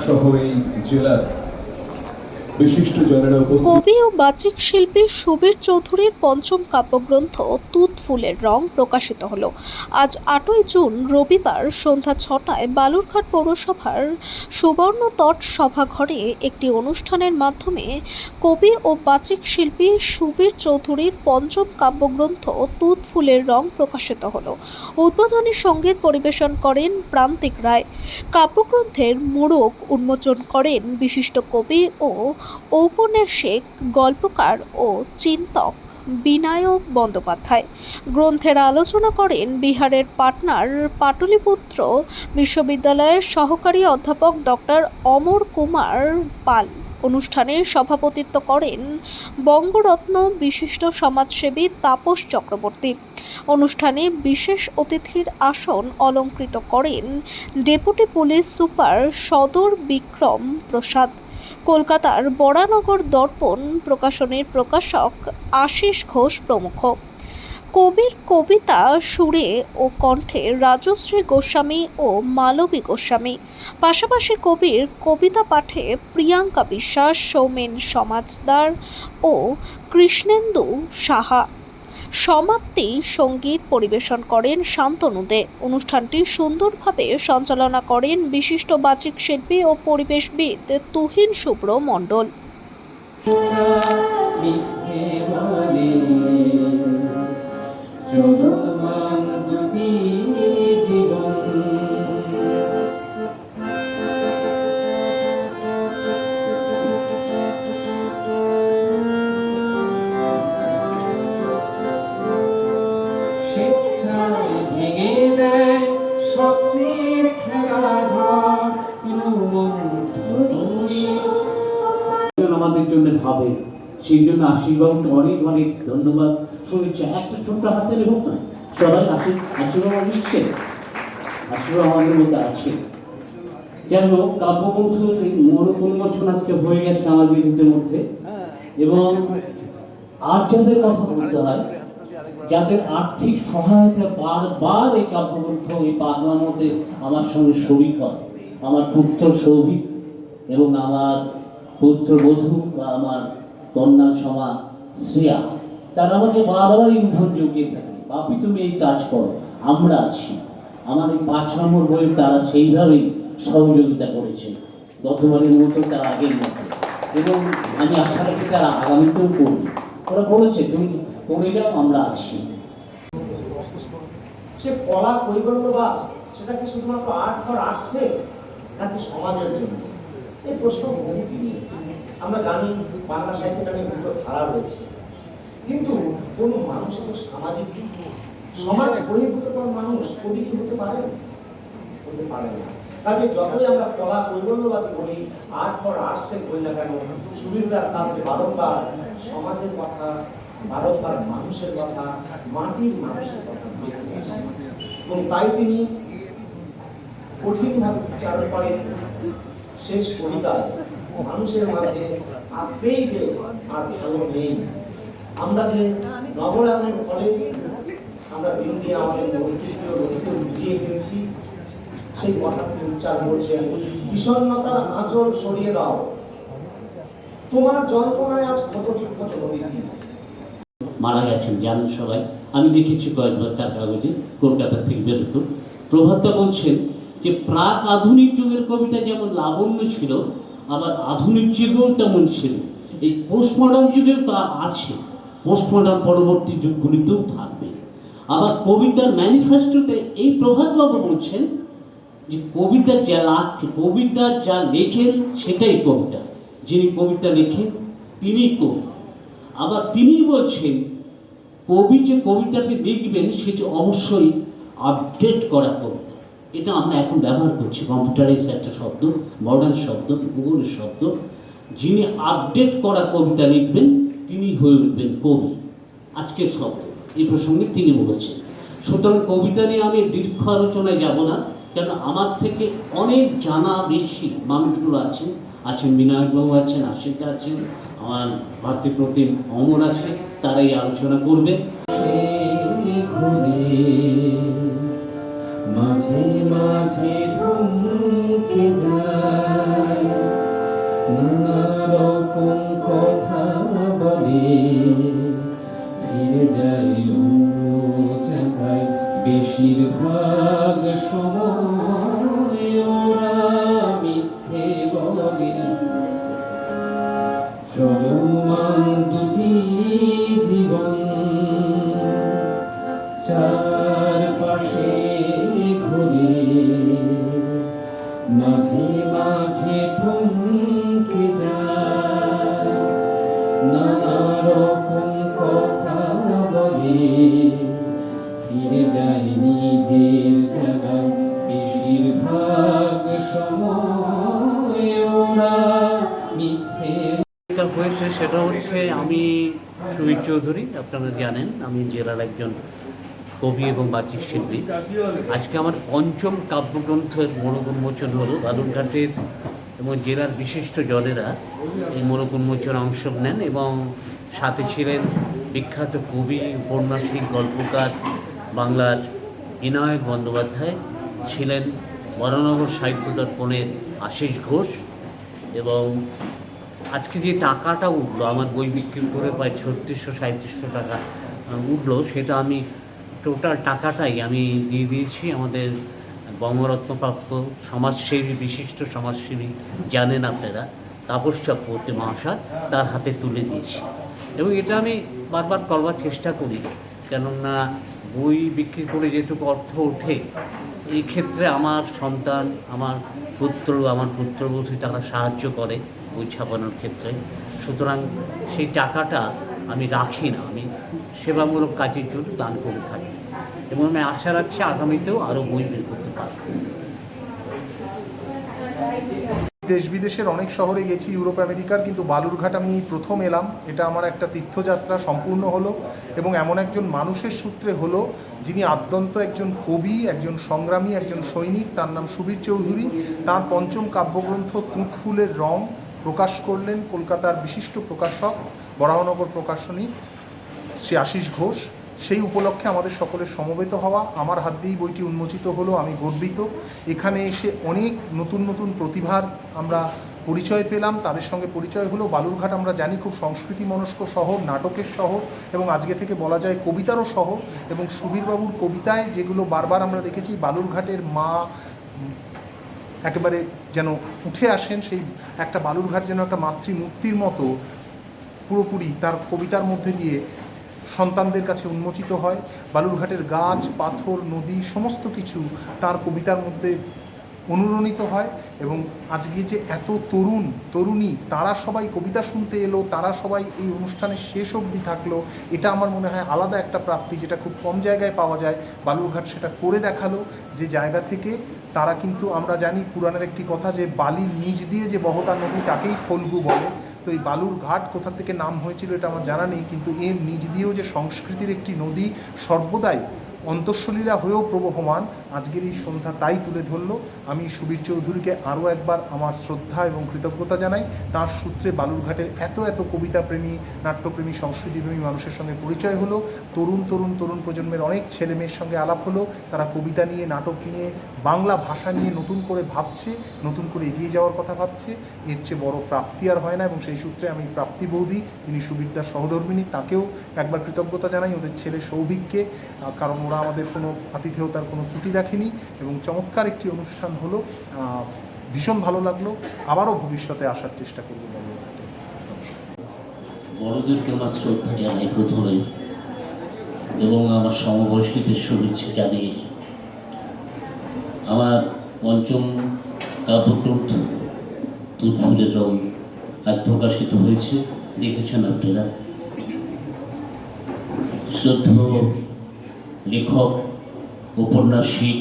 সহ এই জেলার বিশিষ্ট জনেরা উপস্থিত। কবি ও বাচিক শিল্পী সুবীর চৌধুরীর পঞ্চম কাব্যগ্রন্থ তুত ফুলের রং প্রকাশিত হলো। আজ 8ই জুন রবিবার সন্ধ্যা 6টায় বালুরঘাট পৌরসভার সুবর্ণতট সভাঘরে একটি অনুষ্ঠানের মাধ্যমে কবি ও বাচিক শিল্পী সুবীর চৌধুরীর পঞ্চম কাব্যগ্রন্থ তুত ফুলের রং প্রকাশিত হলো। উদ্বোধনী সঙ্গীত পরিবেশন করেন প্রান্তিক রায়। কাব্যগ্রন্থের মোড়ক উন্মোচন করেন বিশিষ্ট কবি ও ঔপন্যাসিক, গল্পকার ও চিন্তক বিনায়ক বন্দ্যোপাধ্যায়। গ্রন্থের আলোচনা করেন বিহারের পাটনার পাটলিপুত্র বিশ্ববিদ্যালয়ের সহকারী অধ্যাপক ডক্টর অমর কুমার পাল। অনুষ্ঠানে সভাপতিত্ব করেন বঙ্গরত্ন বিশিষ্ট সমাজসেবী তাপস চক্রবর্তী। অনুষ্ঠানে বিশেষ অতিথির আসন অলঙ্কৃত করেন ডেপুটি পুলিশ সুপার সদর বিক্রম প্রসাদ। কলকাতার বরানগর দর্পণ প্রকাশনের প্রকাশক আশিস ঘোষ প্রমুখ। কবির কবিতা সুরে ও কণ্ঠে রাজশ্রী গোস্বামী ও মালবী গোস্বামী, পাশাপাশি কবির কবিতা পাঠে প্রিয়াঙ্কা বিশ্বাস, সৌমেন সমাজদার ও কৃষ্ণেন্দু সাহা। সমাপ্তি সঙ্গীত পরিবেশন করেন শান্তনু দে। অনুষ্ঠানটি সুন্দরভাবে সঞ্চালনা করেন বিশিষ্ট বাচিক শিল্পী ও পরিবেশবিদ তুহিন শুভ্র মণ্ডল। স্বপ্নের খেলাঘর আমাদের জন্য ভাবে, সেই জন্য আশীর্বাদকে অনেক অনেক ধন্যবাদ। শুনেছি একটা ছোট্ট হাতের হোক না, সবাই আশীর্বাদ নিচ্ছে, আশীর্বাদ আমাদের মধ্যে আছে। যাই হোক, কাব্যগ্রন্থের মোড়ক উন্মোচন আজকে হয়ে গেছে আমাদের মধ্যে, এবং আর যাদের কথা বলতে হয়, যাদের আর্থিক সহায়তা বারবার এই কাব্যগ্রন্থ এই পাগলার মধ্যে আমার সঙ্গে শরীক হয়, আমার পুত্র সৌভিক এবং আমার পুত্রবধূ বা আমার কন্যা সমা শ্রেয়া, তারা আমাকে বারবার ইন্ধন জুগিয়ে থাকে, বাপি তুমি এই কাজ করো, আমরা আছি। আমার এই 5 নম্বর বইয়ের তারা সেইভাবেই সহযোগিতা করেছে, গতবারের মতো তার আগের মতো, এবং আমি আশা রাখি তারা আগামীতেও করবে। ওরা বলেছে তুমি করে যাও, আমরা আছি। সে কলা কৈবল্যবাদ, সেটা কি শুধুমাত্র আর্ট ফর আর্টসে নাকি সমাজের জন্য? এই প্রশ্ন বহুদিনই। আমরা জানি বাংলা সাহিত্যের অনেক দুটো ধারা রয়েছে, কিন্তু কোন মানুষের তো সামাজিক সমাজ বহির্ভূত কোন মানুষ কবি কি হতে পারে? হতে পারে না। কাজে যতই আমরা কলা কৈবল্যবাদী বলি, আর্ট ফর আর্টসে বলি না কেন, সুবিধার কাব্যে বারংবার সমাজের কথা, বারংবার মানুষের কথা, মাটির মানুষের কথা, এবং তাই তিনি কঠিনভাবে উচ্চারণ করেন শেষ কবিতায় মানুষের মাঝে আত্মেই যে আর ভালো নেই। আমরা যে নগরায়নের ফলে আমরা দিন দিয়ে আমাদের নদীকে বুঝিয়ে ফেলছি, সেই কথা তিনি উচ্চারণ করছেন, বিষণ্ণতার আঁচল সরিয়ে দাও, তোমার যন্ত্রণায় আজ ক্ষত বিক্ষত নদী। মারা গেছেন জানেন সবাই, আমি দেখেছি কয়েকবার তার কাগজে, কলকাতা থেকে বেরোত। প্রভাতটা বলছেন যে প্রাক আধুনিক যুগের কবিতা যেমন লাবণ্য ছিল, আবার আধুনিক যুগেও তেমন ছিল। এই পোস্ট মডার্ন যুগেও তা আছে, পোস্ট মডার্ন পরবর্তী যুগগুলিতেও থাকবে। আবার কবিতার ম্যানিফেস্টোতে এই প্রভাতবাবু বলছেন যে কবিতা যা লেখেন সেটাই কবিতা, যিনি কবিতা লেখেন তিনি কবি। আবার তিনি বলছেন কবি যে কবিতাটি লিখবেন সেটি অবশ্যই আপডেট করা কবিতা। এটা আমরা এখন ব্যবহার করছি, কম্পিউটারাইজ একটা শব্দ, মডার্ন শব্দ, ভূগোলের শব্দ। যিনি আপডেট করা কবিতা লিখবেন তিনি হয়ে উঠবেন কবি, আজকের শব্দ। এই প্রসঙ্গে তিনি বলেছেন। সুতরাং কবিতা নিয়ে আমি দীর্ঘ আলোচনায় যাব না, কেন আমার থেকে অনেক জানা বেশি মানুষগুলো আছেন বিনায়কবাবু আছেন, আশিকা আছেন, আমার ভাতৃপ্রতিম অমর আছে, তারাই আলোচনা করবে। মাঝে মাঝে থমকে যায় বেশিরভাগ সময় ওরা মিথ্যে বলে, চলমান দুটি জীবন চারপাশে ঘুরে, মাঝে মাঝে থমকে যায়, নানা রকম কথা বলে, ফিরে যায় নিজের জায়গায়। বেশিরভাগ সময় ওরা মিথ্যে। যেটা হয়েছে সেটা হচ্ছে, আমি সুবীর চৌধুরী, আপনারা জানেন আমি জেলার একজন কবি এবং বাচিক শিল্পী। আজকে আমার পঞ্চম কাব্যগ্রন্থের মোড়ক উন্মোচন হলো। বালুরঘাটের এবং জেলার বিশিষ্ট জনেরা এই মোড়ক উন্মোচনে অংশ নেন এবং সাথে ছিলেন বিখ্যাত কবি, উপন্যাসিক, গল্পকার বাংলার বিনায়ক বন্দ্যোপাধ্যায়, ছিলেন বরানগর সাহিত্য দর্পণের আশিস ঘোষ। এবং আজকে যে টাকাটা উঠলো, আমার বই বিক্রি করে প্রায় 3600-3700 টাকা উঠলো, সেটা আমি টোটাল টাকাটাই আমি দিয়ে দিয়েছি আমাদের বঙ্গরত্নপ্রাপ্ত সমাজসেবী, বিশিষ্ট সমাজসেবী জানেন আপনারা, তাপস চক্রবর্তী মহাশয়, তার হাতে তুলে দিয়েছি। এবং এটা আমি বারবার করবার চেষ্টা করি, কেননা বই বিক্রি করে যেটুকু অর্থ ওঠে, এই ক্ষেত্রে আমার সন্তান, আমার পুত্রবধূ তারা সাহায্য করে বই ছাপানোর ক্ষেত্রে। সুতরাং সেই টাকাটা আমি রাখি না, আমি সেবামূলক কাজের জন্য দান করে থাকি এবং আমি আশা রাখছি আগামীতেও আরও বই বের করতে পারব। দেশ বিদেশের অনেক শহরে গেছি, ইউরোপ আমেরিকার, কিন্তু বালুরঘাট আমি প্রথম এলাম। এটা আমার একটা তীর্থযাত্রা সম্পূর্ণ হলো এবং এমন একজন মানুষের সূত্রে হলো যিনি আদ্যন্ত একজন কবি, একজন সংগ্রামী, একজন সৈনিক। তার নাম সুবীর চৌধুরী। তার পঞ্চম কাব্যগ্রন্থ তুঁতফুলের রং প্রকাশ করলেন কলকাতার বিশিষ্ট প্রকাশক, বরাহনগর প্রকাশনী, শ্রী আশিস ঘোষ। সেই উপলক্ষে আমাদের সকলের সমবেত হওয়া, আমার হাত দিয়েই বইটি উন্মোচিত হলো, আমি গর্বিত। এখানে এসে অনেক নতুন নতুন প্রতিভার আমরা পরিচয় পেলাম, তাদের সঙ্গে পরিচয় হলো। বালুরঘাট আমরা জানি খুব সংস্কৃতি মনস্ক শহর, নাটকের শহর এবং আজকে থেকে বলা যায় কবিতারও শহর। এবং সুবীরবাবুর কবিতায় যেগুলো বারবার আমরা দেখেছি, বালুরঘাটের মা একেবারে যেন উঠে আসেন, সেই একটা বালুরঘাট যেন একটা মাতৃমূর্তির মতো পুরোপুরি তার কবিতার মধ্যে দিয়ে সন্তানদের কাছে উন্মোচিত হয়। বালুরঘাটের গাছ, পাথর, নদী সমস্ত কিছু তার কবিতার মধ্যে অনুরণিত হয়। এবং আজকে যে এত তরুণী তারা সবাই কবিতা শুনতে এলো, তারা সবাই এই অনুষ্ঠানের শেষ অবধি থাকলো, এটা আমার মনে হয় আলাদা একটা প্রাপ্তি, যেটা খুব কম জায়গায় পাওয়া যায়। বালুরঘাট সেটা করে দেখালো, যে জায়গা থেকে তারা কিন্তু, আমরা জানি পুরাণের একটি কথা যে বালির নিচ দিয়ে যে বহতা নদী তাকেই ফল্গু বলে। তো এই বালুরঘাট কোথা থেকে নাম হয়েছিল এটা আমার জানা নেই, কিন্তু এর নিচ দিয়েও যে সংস্কৃতির একটি নদী সর্বদাই অন্তঃসলীলা হয়েও প্রবহমান, আজকের এই সন্ধ্যা তাই তুলে ধরল। আমি সুবীর চৌধুরীকে আরও একবার আমার শ্রদ্ধা এবং কৃতজ্ঞতা জানাই। তার সূত্রে বালুরঘাটের এত কবিতাপ্রেমী, নাট্যপ্রেমী, সংস্কৃতিপ্রেমী মানুষের সঙ্গে পরিচয় হলো। তরুণ প্রজন্মের অনেক ছেলে মেয়ের সঙ্গে আলাপ হলো। তারা কবিতা নিয়ে, নাটক নিয়ে, বাংলা ভাষা নিয়ে নতুন করে ভাবছে, নতুন করে এগিয়ে যাওয়ার কথা ভাবছে। এর চেয়ে বড় প্রাপ্তি আর হয় না। এবং সেই সূত্রে আমি প্রাপ্তি বৌদি, তিনি সুবীরদার সহধর্মিণী, তাকেও একবার কৃতজ্ঞতা জানাই, ওদের ছেলে সৌভিককে, কারণ ওরা আমাদের কোনো আতিথেয়তার কোনো ত্রুটি রাখেনি। এবং চমৎকার একটি অনুষ্ঠান হলো, ভীষণ ভালো লাগলো। আবারও ভবিষ্যতে আসার চেষ্টা করব। বড়দেরকে আমার শ্রদ্ধা জানাই প্রথমে, এবং আমার সমবয়সীদের শুভেচ্ছা জানিয়ে আমার পঞ্চম কাব্যগ্রন্থ তুঁতফুলের রং আজ প্রকাশিত হয়েছে, দেখেছেন আপনারা। শ্রদ্ধেয় লেখক, ঔপন্যাসিক,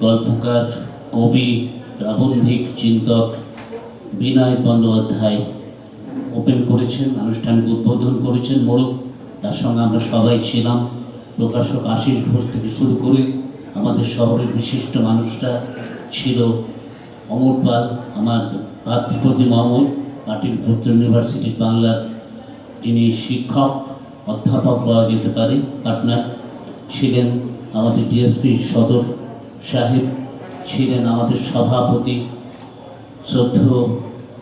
গল্পকার, কবি, প্রাবন্ধিক, চিন্তক বিনায়ক বন্দ্যোপাধ্যায় ওপেন করেছেন, আনুষ্ঠানিক উদ্বোধন করেছেন মোড়ক। তার সঙ্গে আমরা সবাই ছিলাম, প্রকাশক আশিস ঘোষ থেকে শুরু করে আমাদের শহরের বিশিষ্ট মানুষরা ছিল। অমর পাল, আমার ভাতৃপতি মামুর, পাটিলপুত্র ইউনিভার্সিটি বাংলার যিনি শিক্ষক, অধ্যাপক বলা যেতে পারে, পার্টনার ছিলেন। আমাদের ডিএসপি সদর সাহেব ছিলেন, আমাদের সভাপতি শ্রদ্ধেয়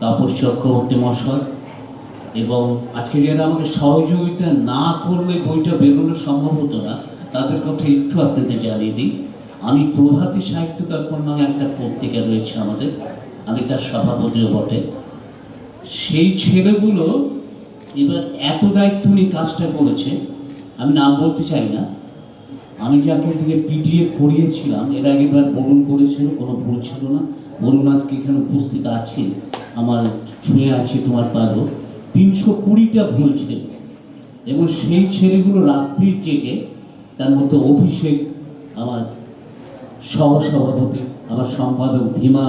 তাপস চক্রবর্তী মহাশয়। এবং আজকে যারা আমাকে সহযোগিতা না করলে বইটা বেরোনো সম্ভব হতো না, তাদের কথা একটু আপনাদের জানিয়ে দিই। আমি প্রভাতী সাহিত্য দর্পণ নামে একটা পত্রিকা রয়েছে আমাদের, আমি তার সভাপতিও বটে। সেই ছেলেগুলো এবার এত দায়িত্ব নিয়ে কাজটা করেছে, আমি নাম বলতে চাই না। আমি যাকে থেকে পিডিএফ করিয়েছিলাম এর আগেবার বরুণ করেছিল, কোনো ভুল ছিল না। বরুণ আজকে এখানে উপস্থিত আছে, আমার ছুঁয়ে আছে তোমার পাগল। 320টা ভুল ছিল, এবং সেই ছেলেগুলো রাত্রির জেগে, তার মধ্যে অভিষেক আমার সহসভাপতি, আমার সম্পাদক ধীমা।